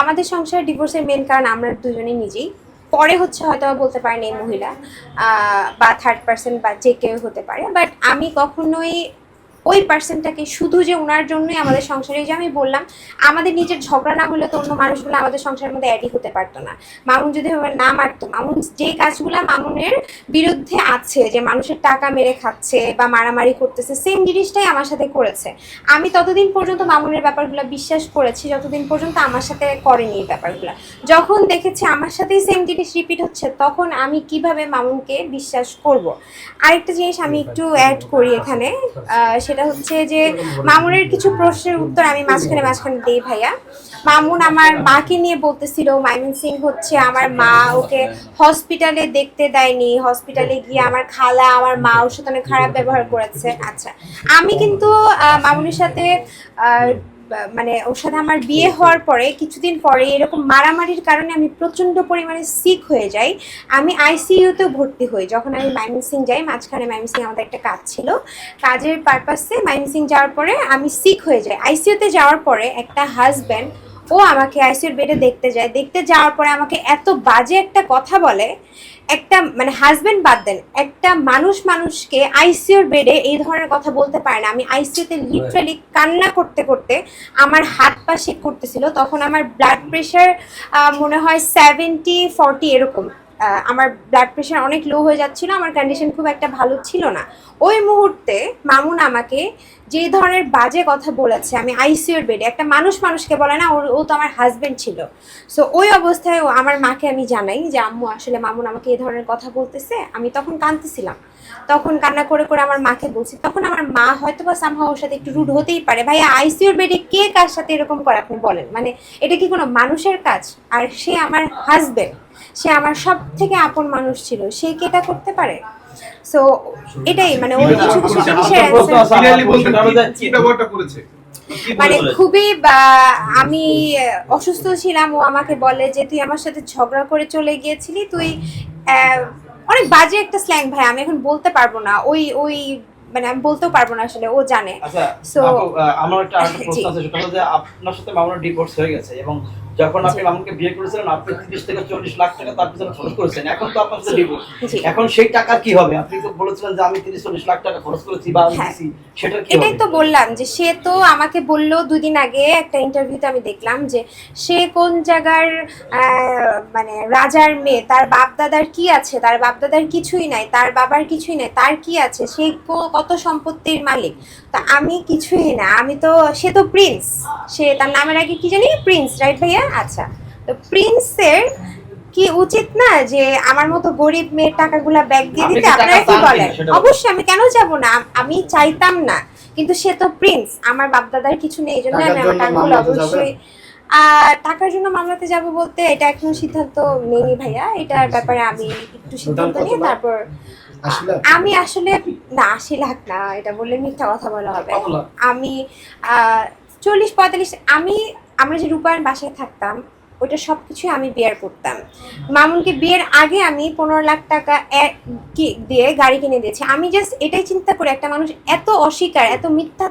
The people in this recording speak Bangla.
আমাদের সংসারে ডিভোর্সের মেন কারণ আমরা দুজনেই নিজেই, পরে হচ্ছে হয়তো বলতে পারেন এই মহিলা বা থার্ড পার্সন বা যে কেউ হতে পারে, বাট আমি কখনোই ওই পার্সনটাকে শুধু যে ওনার জন্যই আমাদের সংসারে, যে আমি বললাম আমাদের নিজের ঝগড়া না হলে তো অন্য মানুষগুলো আমাদের সংসারের মধ্যে অ্যাডই হতে পারতো না। মামুন যদি না মারতো, মামুন যে কাজগুলো মামুনের বিরুদ্ধে আছে, যে মানুষের টাকা মেরে খাচ্ছে বা মারামারি করতেছে, সেম জিনিসটাই আমার সাথে করেছে। আমি ততদিন পর্যন্ত মামুনের ব্যাপারগুলো বিশ্বাস করেছি যতদিন পর্যন্ত আমার সাথে করেনি এই ব্যাপারগুলো। যখন দেখেছি আমার সাথেই সেম জিনিস রিপিট হচ্ছে, তখন আমি কিভাবে মামুনকে বিশ্বাস করব। আরেকটা জিনিস আমি একটু অ্যাড করি এখানে, সেটা হচ্ছে যে মামুনের কিছু প্রশ্নের উত্তর আমি মাঝখানে দিই ভাইয়া। মামুন আমার মাকে নিয়ে বলতেছিল ময়মনসিং হচ্ছে আমার মা ওকে হসপিটালে দেখতে দেয়নি, হসপিটালে গিয়ে আমার খালা আমার মা ওর সাথে অনেক খারাপ ব্যবহার করেছে। আচ্ছা, আমি কিন্তু মামুনের সাথে মানে ওর সাথে আমার বিয়ে হওয়ার পরে কিছুদিন পরে এরকম মারামারির কারণে আমি প্রচণ্ড পরিমাণে সিক হয়ে যাই। আমি আইসিইউতেও ভর্তি হই যখন আমি ময়মনসিং যাই। মাঝখানে ময়মনসিং আমাদের একটা কাজ ছিল, কাজের পারপাসে ময়মনসিং যাওয়ার পরে আমি সিক হয়ে যাই। আইসিইউতে যাওয়ার পরে একটা হাজব্যান্ড ও আমাকে আইসিইউর বেডে দেখতে যায়, দেখতে যাওয়ার পরে আমাকে এত বাজে একটা কথা বলে। একটা মানে হাজবেন্ড বাদ দেন, একটা মানুষকে আইসিইউর বেডে এই ধরনের কথা বলতে পারে না। আমি আইসিইউতে লিটারালি কান্না করতে করতে আমার হাত পা শেক করতেছিল। তখন আমার ব্লাড প্রেশার মনে হয় 70/40 এরকম। আমার ব্লাড প্রেশার অনেক লো হয়ে যাচ্ছিল, আমার কন্ডিশন খুব একটা ভালো ছিল না। ওই মুহূর্তে মামুন আমাকে যে ধরনের বাজে কথা বলেছে, আমি আইসিইউর বেডে, একটা মানুষকে বলে না, ও তো আমার হাজবেন্ড ছিল। সো ওই অবস্থায় আমার মাকে আমি জানাই যে আম্মু আসলে মামুন আমাকে এই ধরনের কথা বলতেছে। আমি তখন কাঁদতেছিলাম, তখন কান্না করে করে আমার মাকে বলছি। তখন আমার মা হয়তো বা সামহাও ওর সাথে একটু রুড হতেই পারে। ভাই আইসিইউর বেডে কে কার সাথে এরকম করে আপনি বলেন, মানে এটা কি কোনো মানুষের কাজ? আর সে আমার হাজবেন্ড, সে আমার সব থেকে আপন মানুষ ছিল, সে কি এটা করতে পারে? সো এটাই মানে ওই কিছু কিছু জিনিসের মানে খুবই আমি অসুস্থ ছিলাম, ও আমাকে বলে যে তুই আমার সাথে ঝগড়া করে চলে গিয়েছিলি, তুই অনেক বাজে একটা স্ল্যাং ভাই, আমি এখন বলতে পারবো না। ওই ওই মানে আমি বলতেও পারবো না, আসলে ও জানে। আচ্ছা, সো আমার একটা আরেকটা প্রশ্ন আছে, সেটা হলো যে আপনার সাথে মামুনের ডিভোর্স হয়ে গেছে এবং যখন আপনি মামুনকে বিয়ে করেছিলেন আপনি 30 থেকে 40 লাখ টাকা তার পিছনে খরচ করেছেন। এখন তো আপনার সাথে ডিভোর্স, এখন সেই টাকা কি হবে? আপনি তো বলেছিলেন যে আমি 30-40 লাখ টাকা খরচ করেছি বা আমি দিছি, সেটা কি হবে? এটাই তো বললাম যে সে তো আমাকে বলল দুদিন আগে একটা ইন্টারভিউতে আমি দেখলাম যে সে কোন জায়গার মানে রাজার মেয়ে, তার বাপ দাদার কি আছে, তার বাপ দাদার কিছুই নাই, তার বাবার কিছুই নাই, তার কি আছে, সে কত সম্পত্তির মালিক। তা আমি কিছুই না, আমি তো, সে তো প্রিন্স, সে তার নামের আগে কি জানি প্রিন্স, রাইট ভাইয়া? আচ্ছা, তো প্রিন্সের কি উচিত না যে আমার মতো গরিব মেয়ের টাকাগুলা ব্যাগ দিয়ে দিতে? আপনারা কি বলেন? অবশ্যই, আমি কেন যাব না, আমি চাইতাম না, কিন্তু সে তো প্রিন্স, আমার বাপদাদার কিছু নেই, এই জন্য আমি আমার টাকাগুলো অবশ্যই টাকার জন্য মামলাতে যাব বলতে এটা এখনো সিদ্ধান্ত নেইনি ভাইয়া। এটার ব্যাপারে আমি একটু সিদ্ধান্ত নিয়ে তারপর আমি আসলে না 80 লাখ না, এটা বললে মিথ্যা কথা বলা হবে। আমি 40-45, আমরা যে রূপায়ণ বাসায় থাকতাম ওইটা সব কিছুই আমি বিয়ার করতাম। মামুনকে বিয়ের আগে আমি 15 লাখ টাকা দিয়ে গাড়ি কিনে দিয়েছি। আমি জাস্ট এটাই চিন্তা করি, একটা মানুষ এত অস্বীকার, এত মিথ্যা